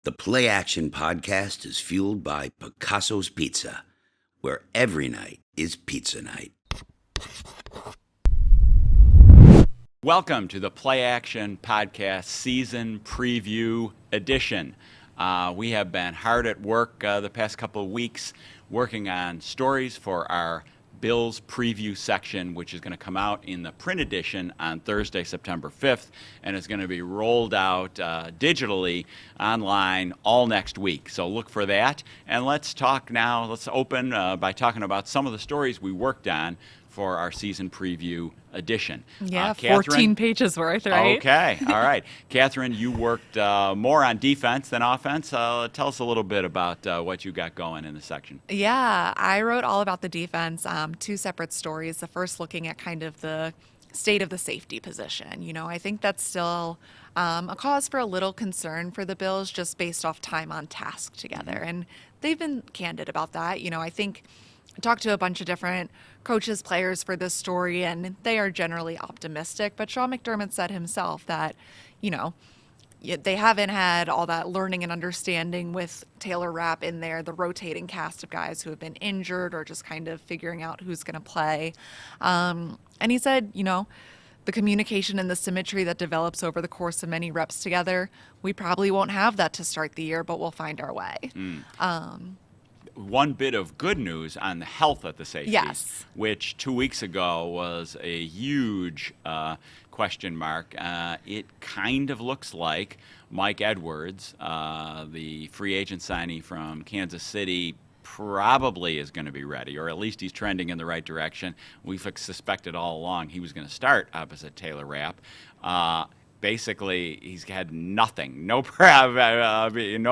The Play Action Podcast is fueled by Picasso's Pizza, where every night is pizza night. Welcome to the Play Action Podcast Season Preview Edition. We have been hard at work the past couple of weeks working on stories for our Bills preview section, which is going to come out in the print edition on Thursday, September 5th, and is going to be rolled out digitally online all next week. So look for that. And let's talk now. Let's open by talking about some of the stories we worked on for our season preview edition. Yeah, Katherine, 14 pages worth, right? Okay, all right. Katherine, you worked more on defense than offense. Tell us a little bit about what you got going in the section. Yeah, I wrote all about the defense, two separate stories. The first looking at kind of the state of the safety position. You know, I think that's still a cause for a little concern for the Bills just based off time on task together. And they've been candid about that. You know, I think I talked to a bunch of different coaches, players for this story, and they are generally optimistic. But Sean McDermott said himself that, you know, they haven't had all that learning and understanding with Taylor Rapp in there, the rotating cast of guys who have been injured or just kind of figuring out who's going to play. And he said, you know, the communication and the symmetry that develops over the course of many reps together, we probably won't have that to start the year, but we'll find our way. One bit of good news on the health of the safeties, Yes. which 2 weeks ago was a huge question mark. It kind of looks like Mike Edwards, the free agent signee from Kansas City, probably is going to be ready, or at least he's trending in the right direction. We've suspected all along he was going to start opposite Taylor Rapp. Basically, he's had nothing, no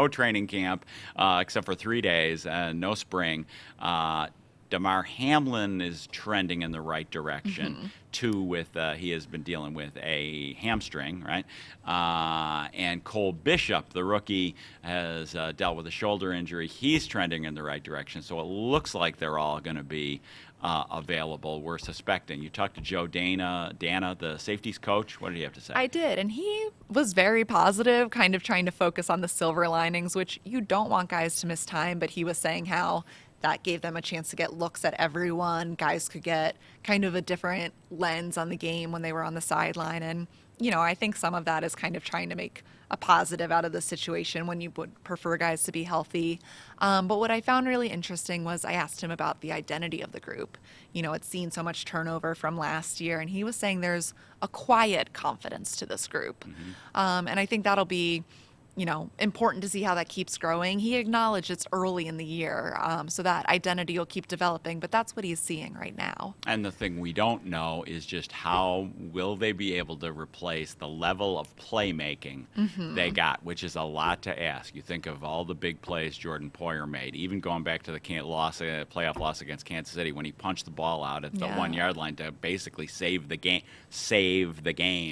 training camp except for 3 days, no spring. Damar Hamlin is trending in the right direction, too, with he has been dealing with a hamstring, right? And Cole Bishop, the rookie, has dealt with a shoulder injury. He's trending in the right direction, so it looks like they're all going to be available, we're suspecting. You talked to Joe Dana, the safeties coach. What did he have to say? I did, and he was very positive, kind of trying to focus on the silver linings, which you don't want guys to miss time, but he was saying how that gave them a chance to get looks at everyone. Guys could get kind of a different lens on the game when they were on the sideline, and, you know, I think some of that is kind of trying to make a positive out of the situation when you would prefer guys to be healthy. But what I found really interesting was I asked him about the identity of the group. You know, it's seen so much turnover from last year, and he was saying there's a quiet confidence to this group. And I think that'll be, you know, important to see how that keeps growing. He acknowledged it's early in the year, so that identity will keep developing, but that's what he's seeing right now. And the thing we don't know is just how will they be able to replace the level of playmaking they got, which is a lot to ask. You think of all the big plays Jordan Poyer made, even going back to the playoff loss against Kansas City when he punched the ball out at the 1 yard line to basically save the game.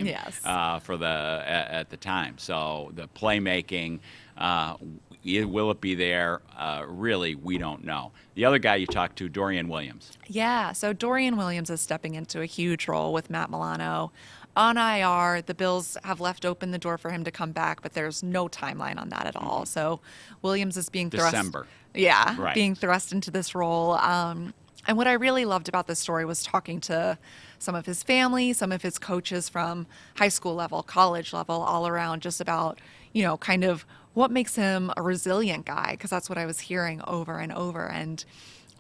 Yes. At the time. So the playmaking, will it be there? Really, we don't know. The other guy you talked to, Dorian Williams. Yeah, so Dorian Williams is stepping into a huge role with Matt Milano. On IR, the Bills have left open the door for him to come back, but there's no timeline on that at all. So Williams is being thrust. December. Yeah, right. Being thrust into this role. And what I really loved about this story was talking to some of his family, some of his coaches from high school level, college level, all around, just about, you know, kind of what makes him a resilient guy, because that's what I was hearing over and over. And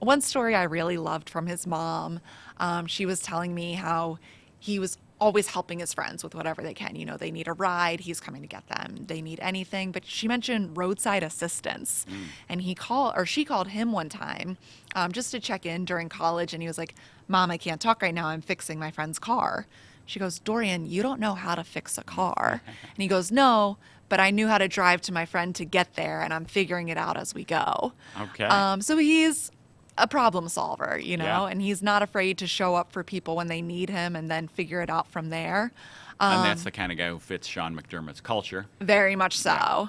one story I really loved from his mom, she was telling me how he was always helping his friends with whatever they can. You know, they need a ride, he's coming to get them. They need anything. But she mentioned roadside assistance. And she called him one time just to check in during college. And he was like, Mom, I can't talk right now. I'm fixing my friend's car. She goes, Dorian, you don't know how to fix a car. And he goes, no, but I knew how to drive to my friend to get there, and I'm figuring it out as we go. Okay. So he's a problem solver, you know, Yeah. and he's not afraid to show up for people when they need him and then figure it out from there. And that's the kind of guy who fits Sean McDermott's culture. Very much so.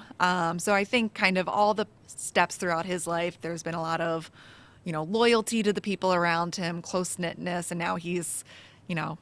So I think kind of all the steps throughout his life, there's been a lot of, you know, loyalty to the people around him, close-knitness, and now he's, you know,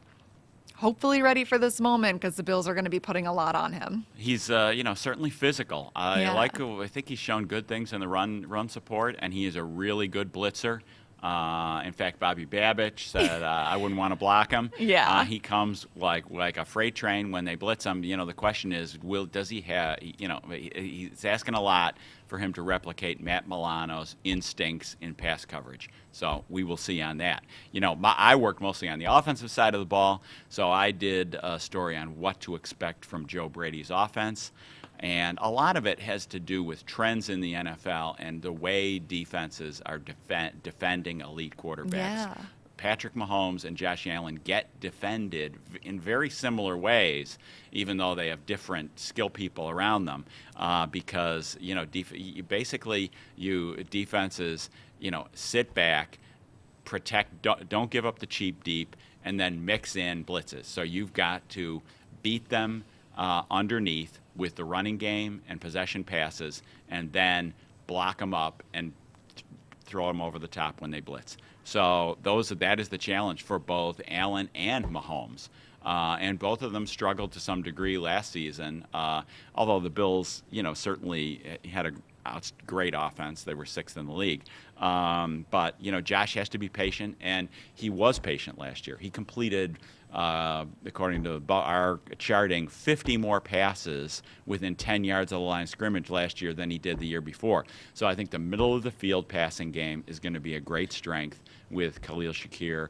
hopefully ready for this moment because the Bills are going to be putting a lot on him. He's, certainly physical. Yeah. I think he's shown good things in the run support, and he is a really good blitzer. In fact, Bobby Babich said I wouldn't want to block him. Yeah. He comes like a freight train when they blitz him. The question is, does he have? He's asking a lot for him to replicate Matt Milano's instincts in pass coverage. So we will see on that. I worked mostly on the offensive side of the ball, so I did a story on what to expect from Joe Brady's offense. And a lot of it has to do with trends in the NFL and the way defenses are defending elite quarterbacks. Yeah. Patrick Mahomes and Josh Allen get defended in very similar ways, even though they have different skill people around them, because defenses sit back, protect, don't give up the cheap deep, and then mix in blitzes. So you've got to beat them underneath with the running game and possession passes, and then block them up and throw them over the top when they blitz. So that is the challenge for both Allen and Mahomes. And both of them struggled to some degree last season, although the Bills, certainly had a great offense. They were sixth in the league. But Josh has to be patient, and he was patient last year. He completed, according to our charting, 50 more passes within 10 yards of the line of scrimmage last year than he did the year before. So I think the middle of the field passing game is going to be a great strength with Khalil Shakir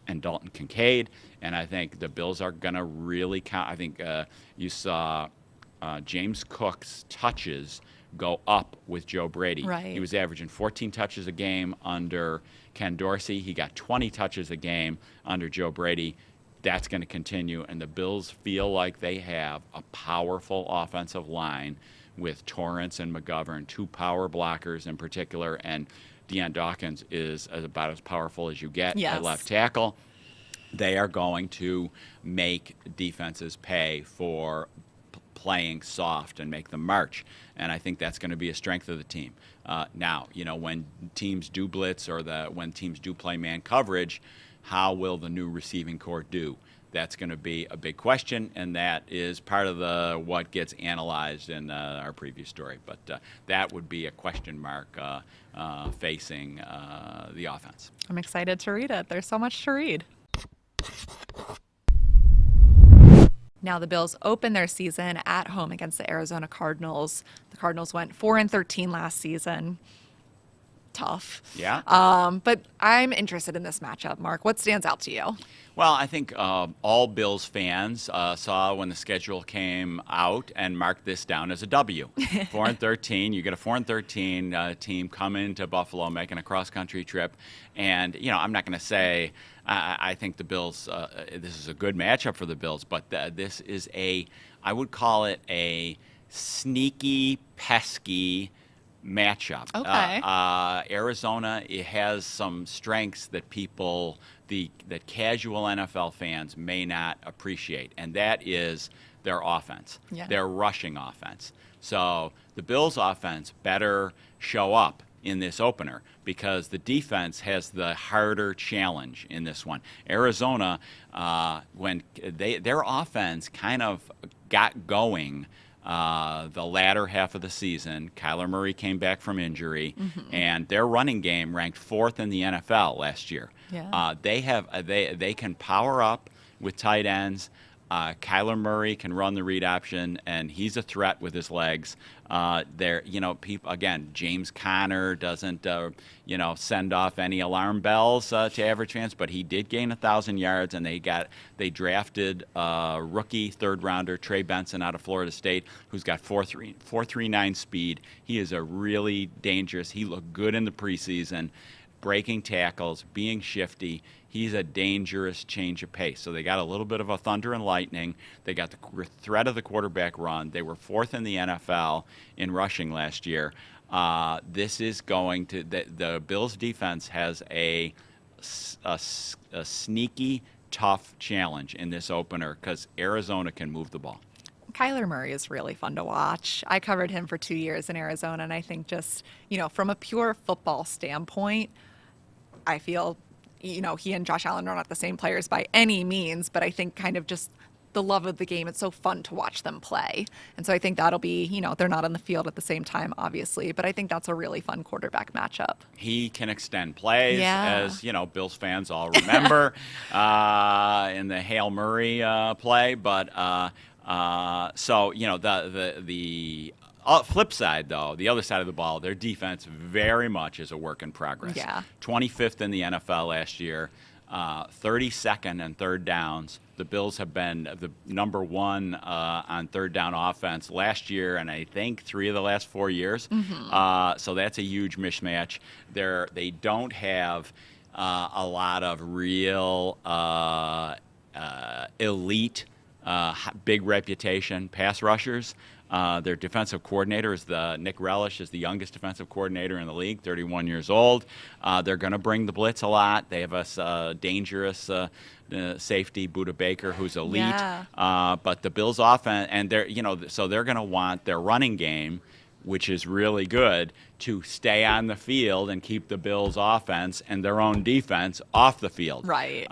and Dalton Kincaid, and I think the Bills are going to really count. I think you saw James Cook's touches go up with Joe Brady. Right. He was averaging 14 touches a game under Ken Dorsey. He got 20 touches a game under Joe Brady. That's going to continue, and the Bills feel like they have a powerful offensive line with Torrance and McGovern, two power blockers in particular, and Deion Dawkins is about as powerful as you get at left tackle. They are going to make defenses pay for playing soft and make them march, and I think that's going to be a strength of the team. Now, when teams do blitz or when teams do play man coverage, how will the new receiving corps do? That's going to be a big question, and that is part of what gets analyzed in our previous story. But that would be a question mark facing the offense. I'm excited to read it. There's so much to read. Now the Bills open their season at home against the Arizona Cardinals. The Cardinals went 4-13 last season. Tough. Yeah. But I'm interested in this matchup. Mark, what stands out to you? Well, I think all Bills fans saw when the schedule came out and marked this down as a W. 4-13. You get a 4-13 team come into Buffalo making a cross-country trip. And, I'm not going to say I think the Bills, this is a good matchup for the Bills, but this is I would call it a sneaky, pesky matchup. Okay. Arizona, it has some strengths that that casual NFL fans may not appreciate, and that is their offense, their rushing offense. So the Bills' offense better show up in this opener because the defense has the harder challenge in this one. Arizona, when their offense kind of got going the latter half of the season, Kyler Murray came back from injury, and their running game ranked 4th in the NFL last year. Yeah. They can power up with tight ends. Kyler Murray can run the read option, and he's a threat with his legs. People again. James Conner doesn't, send off any alarm bells to average fans, but he did gain 1,000 yards, and they drafted rookie third rounder Trey Benson out of Florida State, who's got 4.39 speed. He is a really dangerous. He looked good in the preseason, breaking tackles, being shifty. He's a dangerous change of pace. So they got a little bit of a thunder and lightning. They got the threat of the quarterback run. They were 4th in the NFL in rushing last year. This is going to the Bills' defense has a sneaky, tough challenge in this opener because Arizona can move the ball. Kyler Murray is really fun to watch. I covered him for 2 years in Arizona, and I think just, from a pure football standpoint, I feel he and Josh Allen are not the same players by any means, but I think kind of just the love of the game. It's so fun to watch them play. And so I think that'll be, they're not on the field at the same time, obviously, but I think that's a really fun quarterback matchup. He can extend plays, Yeah. as, Bills fans all remember in the Hail Murray play. But so, the flip side, though, the other side of the ball, their defense very much is a work in progress. Yeah. 25th in the NFL last year, 32nd in third downs. The Bills have been the number one on third down offense last year, and I think 3 of the last 4 years. So that's a huge mismatch. They don't have a lot of real elite, big reputation pass rushers. Their defensive coordinator is Nick Relish is the youngest defensive coordinator in the league, 31 years old. They're going to bring the blitz a lot. They have a dangerous safety, Buda Baker, who's elite. Yeah. But the Bills' offense, and so they're going to want their running game, which is really good, to stay on the field and keep the Bills' offense and their own defense off the field. Right.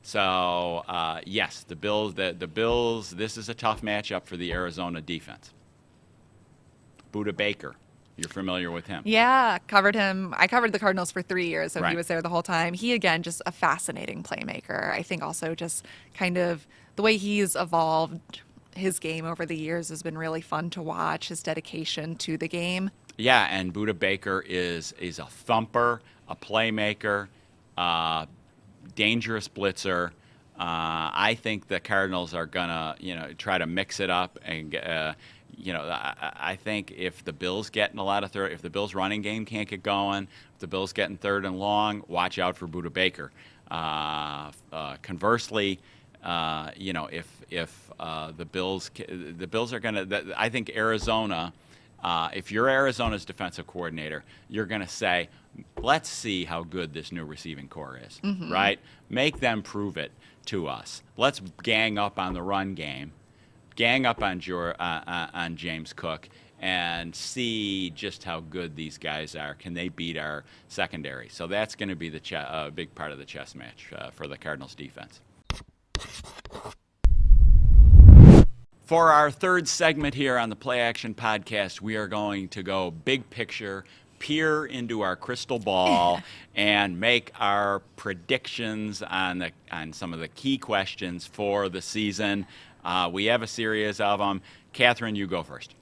So yes, the Bills. The Bills. This is a tough matchup for the Arizona defense. Buda Baker, you're familiar with him? Yeah, covered him. I covered the Cardinals for 3 years, so Right. he was there the whole time. He, again, just a fascinating playmaker. I think also just kind of the way he's evolved his game over the years has been really fun to watch, his dedication to the game. Yeah, and Buda Baker is a thumper, a playmaker, dangerous blitzer. I think the Cardinals are gonna, try to mix it up, and I think if the Bills getting a lot of if the Bills running game can't get going, if the Bills getting third and long, watch out for Buda Baker. Conversely, if the Bills are gonna, I think Arizona. If you're Arizona's defensive coordinator, you're going to say, let's see how good this new receiving core is, right? Make them prove it to us. Let's gang up on the run game, gang up on James Cook, and see just how good these guys are. Can they beat our secondary? So that's going to be the big part of the chess match for the Cardinals defense. For our third segment here on the Play Action Podcast, we are going to go big picture, peer into our crystal ball, and make our predictions on some of the key questions for the season. We have a series of them. Katherine, you go first.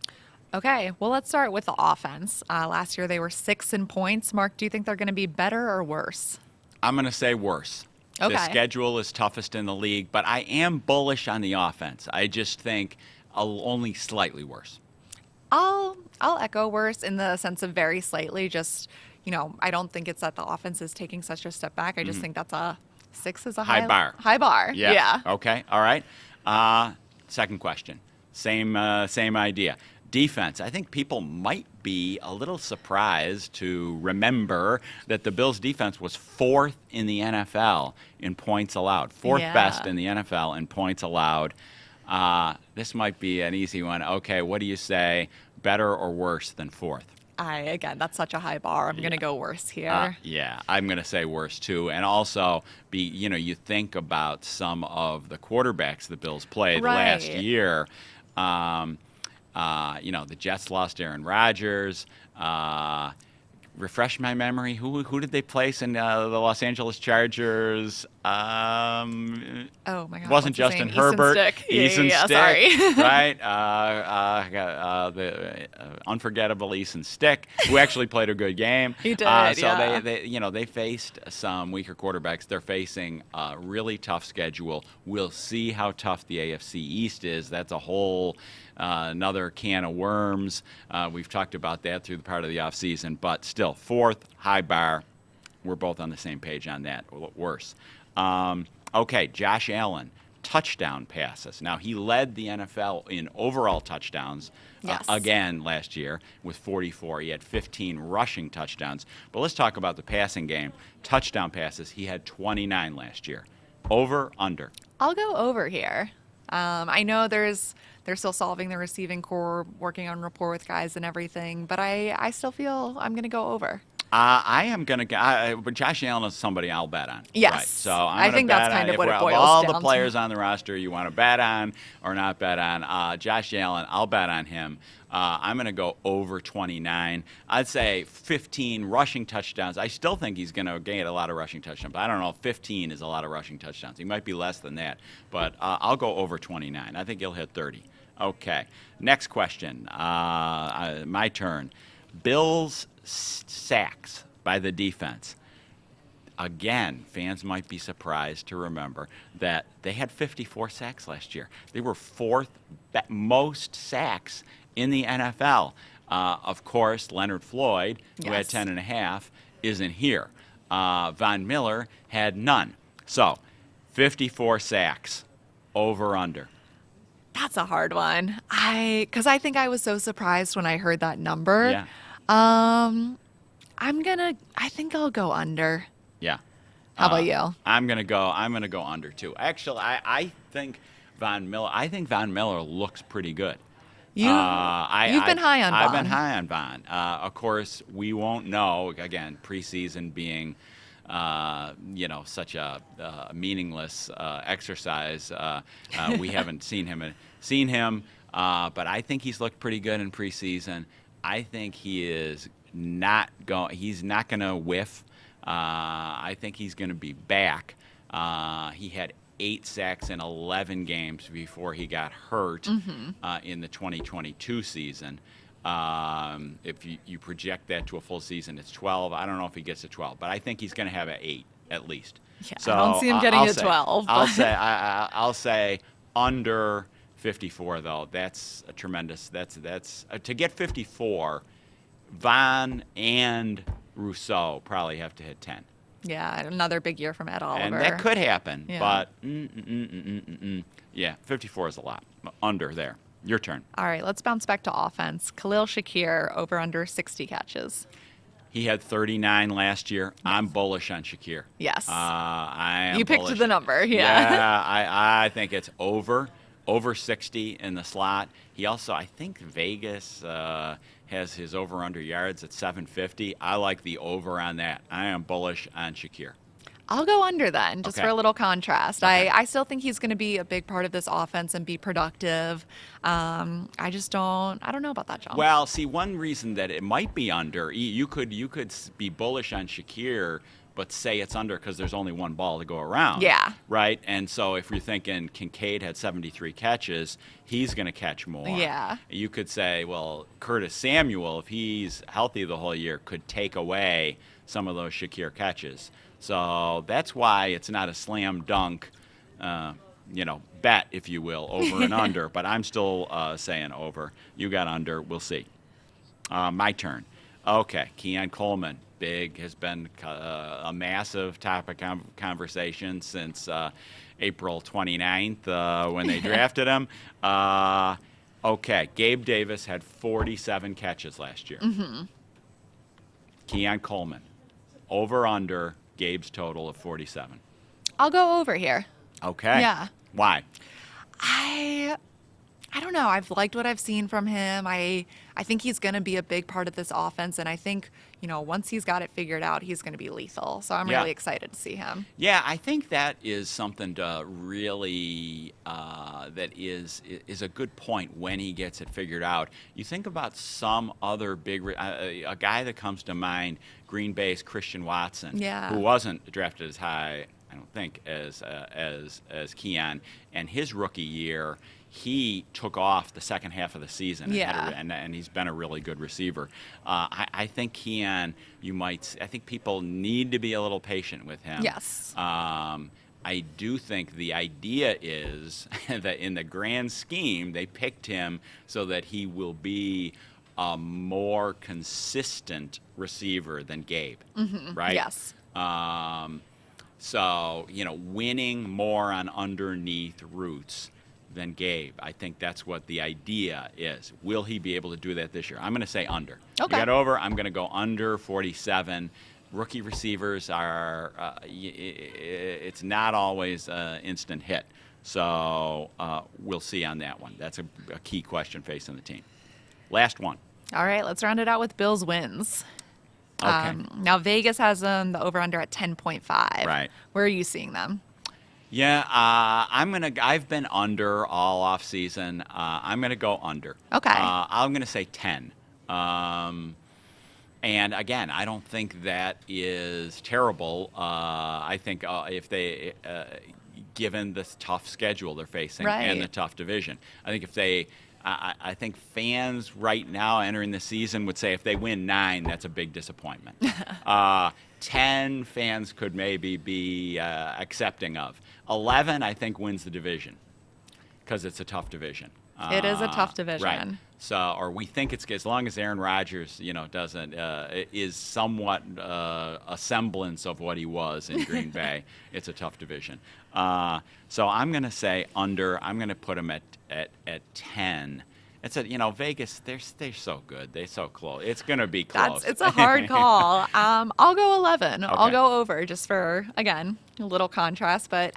Okay, well, let's start with the offense. Last year they were 6th in points. Mark, do you think they're going to be better or worse? I'm going to say worse. Okay. The schedule is toughest in the league, but I am bullish on the offense. I just think only slightly worse. I'll echo worse in the sense of very slightly. Just, I don't think it's that the offense is taking such a step back. I just think that's 6 is a High bar. High bar. Yeah. Okay. All right. Second question. Same idea. Defense. I think people might be a little surprised to remember that the Bills' defense was 4th in the NFL in points allowed. 4th best in the NFL in points allowed. This might be an easy one. Okay, what do you say? Better or worse than 4th? Again, that's such a high bar. I'm going to go worse here. Yeah, I'm going to say worse too. And also, you think about some of the quarterbacks the Bills played last year. The Jets lost Aaron Rodgers. Refresh my memory. Who did they place in the Los Angeles Chargers? Oh my God! It wasn't what's his Justin name? Herbert. Eason Stick. Stick, Sorry. right? The unforgettable Eason Stick, who actually played a good game. He did. So they faced some weaker quarterbacks. They're facing a really tough schedule. We'll see how tough the AFC East is. That's a whole another can of worms. We've talked about that through the part of the offseason, but still, 4th, high bar. We're both on the same page on that. Worse. Okay, Josh Allen, touchdown passes. Now, he led the NFL in overall touchdowns again last year with 44. He had 15 rushing touchdowns. But let's talk about the passing game. Touchdown passes, he had 29 last year. Over, under? I'll go over here. I know they're still solving the receiving core, working on rapport with guys and everything, but I still feel I'm going to go over. I am going to but Josh Allen is somebody I'll bet on. Yes. Right. So I'm I gonna think bet that's kind on, of what if it we're- boils of all down the to. players on the roster you want to bet on or not bet on, Josh Allen, I'll bet on him. I'm going to go over 29. I'd say 15 rushing touchdowns. I still think he's going to gain a lot of rushing touchdowns. But I don't know if 15 is a lot of rushing touchdowns. He might be less than that. But I'll go over 29. I think he'll hit 30. Okay. Next question. My turn. Bills sacks by the defense. Again, fans might be surprised to remember that they had 54 sacks last year. They were fourth most sacks in the NFL. Of course, Leonard Floyd, who had Yes. 10 and a half, isn't here. Von Miller had none. So, 54 sacks, over under. That's a hard one. Because I think I was so surprised when I heard that number. Yeah. I think I'll go under. Yeah. How about you? I'm gonna go under too. Actually, I think Von Miller looks pretty good. You've been high on I've Von. been high on Von. Of course, we won't know. Again, preseason being, such a meaningless exercise. We haven't seen him, but I think he's looked pretty good in preseason. I think he's not going to whiff. I think he's going to be back. He had 8 sacks in 11 games before he got hurt in the 2022 season. If you project that to a full season, it's 12. I don't know if he gets to 12, but I think he's going to have an 8 at least. Yeah, So I don't see him getting to 12. I'll say under 54 though. That's a tremendous. That's to get 54. Von and Rousseau probably have to hit 10. Yeah, another big year from Ed Oliver. And that could happen, Yeah. but yeah, 54 is a lot. Under there. Your turn. All right, let's bounce back to offense. Khalil Shakir, over under 60 catches. He had 39 last year. I'm bullish on Shakir. Yes. I am You picked bullish. the number, yeah. Yeah, I think it's over 60 in the slot. He also, I think Vegas has his over-under yards at 750. I like the over on that. I am bullish on Shakir. I'll go under then, just Okay. for a little contrast. Okay. I still think he's going to be a big part of this offense and be productive. I don't know about that, John. Well, see, one reason that it might be under, you could be bullish on Shakir, but say it's under because there's only one ball to go around. Yeah. Right? And so if you're thinking Kincaid had 73 catches, he's going to catch more. Yeah. You could say, well, Curtis Samuel, if he's healthy the whole year, could take away some of those Shakir catches. So that's why it's not a slam dunk, bet, if you will, over and under. But I'm still saying over. You got under. We'll see. My turn. Okay, Keon Coleman. Has been a massive topic of conversation since April 29th when they drafted him. Okay, Gabe Davis had 47 catches last year. Keon Coleman, over under Gabe's total of 47. I'll go over here. Okay. Yeah. Why? I don't know. I've liked what I've seen from him. I think he's going to be a big part of this offense, and I think, once he's got it figured out, he's going to be lethal. So I'm Yeah. really excited to see him. Yeah, I think that is something to really that is a good point when he gets it figured out. You think about some other big a guy that comes to mind, Green Bay's Christian Watson, Yeah. who wasn't drafted as high, I don't think, as Keon, and his rookie year. He took off the second half of the season, Yeah. and he's been a really good receiver. I think Keon, I think people need to be a little patient with him. Yes. I do think the idea is that in the grand scheme, they picked him so that he will be a more consistent receiver than Gabe, right? Yes. So, winning more on underneath routes than Gabe. I think that's what the idea is. Will he be able to do that this year? I'm going to say under. Okay. You got over. I'm going to go under 47. Rookie receivers are, it's not always an instant hit. So we'll see on that one. That's a key question facing the team. Last one. All right, let's round it out with Bills wins. Okay. Now Vegas has them the over/under at 10.5. Right. Where are you seeing them? Yeah, I've been under all off season. I'm gonna go under. Okay. I'm gonna say 10. And again, I don't think that is terrible. I think if they, given the tough schedule they're facing and Right. the tough division, I think if they, I think fans right now entering the season would say if they win 9, that's a big disappointment. 10 fans could maybe be accepting of. 11, I think, wins the division because it's a tough division. It is a tough division. Right. So, or we think it's as long as Aaron Rodgers, doesn't is somewhat a semblance of what he was in Green Bay. It's a tough division. So I'm going to say under. I'm going to put him at 10. It's Vegas. They're so good. They're so close. It's going to be close. It's a hard call. I'll go 11. I'll Okay. go over just for, again, a little contrast, but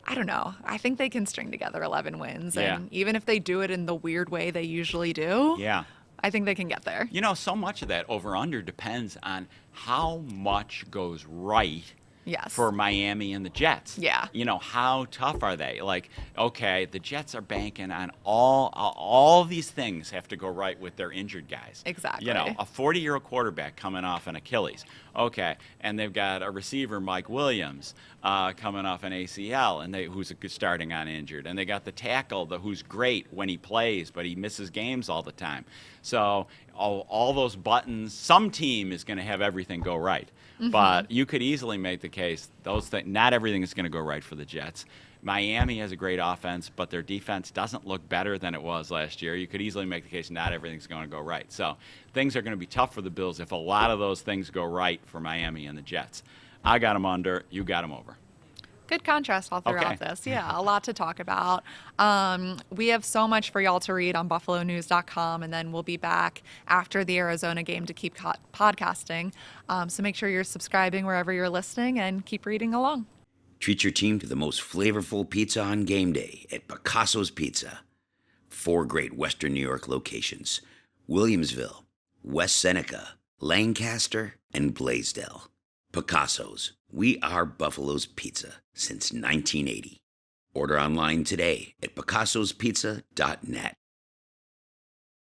I don't know. I think they can string together 11 wins. Yeah. And even if they do it in the weird way they usually do, Yeah. I think they can get there. So much of that over/under depends on how much goes right Yes. for Miami and the Jets. Yeah. How tough are they? Like, okay, the Jets are banking on all these things have to go right with their injured guys. Exactly. A 40-year-old quarterback coming off an Achilles. Okay, and they've got a receiver, Mike Williams, coming off an ACL, and who's starting on injured. And they got the tackle, who's great when he plays, but he misses games all the time. So all those buttons, some team is going to have everything go right. But you could easily make the case not everything is going to go right for the Jets. Miami has a great offense, but their defense doesn't look better than it was last year. You could easily make the case not everything's going to go right. So things are going to be tough for the Bills if a lot of those things go right for Miami and the Jets. I got them under. You got them over. Good contrast all throughout Okay. this. Yeah, a lot to talk about. We have so much for y'all to read on buffalonews.com, and then we'll be back after the Arizona game to keep podcasting. So make sure you're subscribing wherever you're listening and keep reading along. Treat your team to the most flavorful pizza on game day at Picasso's Pizza. 4 great Western New York locations: Williamsville, West Seneca, Lancaster, and Blaisdell. Picasso's. We are Buffalo's Pizza since 1980. Order online today at picassospizza.net.